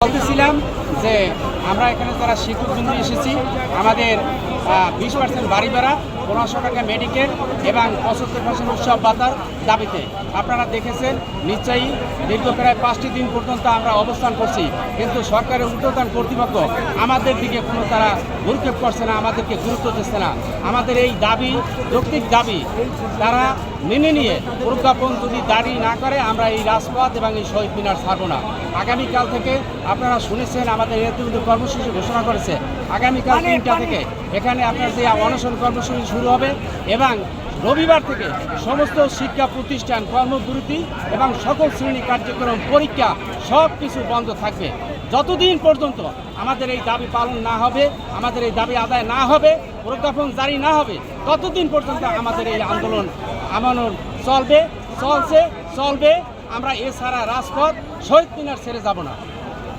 বলতেছিলাম যে আমরা এখানে যারা শিক্ষকবৃন্দ এসেছি আমাদের 20% বাড়ি ভাড়া, 1500 টাকা মেডিকেল এবং 75% উৎসব ভাতার দাবিতে আপনারা দেখেছেন নিশ্চয়ই দীর্ঘ প্রায় 5টি দিন পর্যন্ত আমরা অবস্থান করছি, কিন্তু সরকারের ঊর্ধ্বতন কর্তৃপক্ষ আমাদের দিকে কোনো তারা ভ্রুক্ষেপ করছে না, আমাদেরকে গুরুত্ব দিচ্ছে না। আমাদের এই দাবি যৌক্তিক দাবি তারা মেনে নিয়ে প্রজ্ঞাপন যদি দাঁড়ি না করে আমরা এই রাজপথ এবং এই শহীদ মিনার ছাড়ব না। আগামীকাল থেকে আপনারা শুনেছেন আমাদের নেতৃবৃন্দ কর্মসূচি ঘোষণা করেছে, আগামীকাল 3টা থেকে এখানে আপনার যে অনশন কর্মসূচি শুরু হবে এবং রবিবার থেকে সমস্ত শিক্ষা প্রতিষ্ঠান কর্মবিরতি এবং সকল শ্রেণী কার্যক্রম পরীক্ষা সব কিছু বন্ধ থাকবে। যতদিন পর্যন্ত আমাদের এই দাবি পালন না হবে, আমাদের এই দাবি আদায় না হবে, প্রজ্ঞাপন জারি না হবে, ততদিন পর্যন্ত আমাদের এই আন্দোলন চলবে। আমরা এছাড়া রাজপথ শহীদ মিনার ছেড়ে যাব না।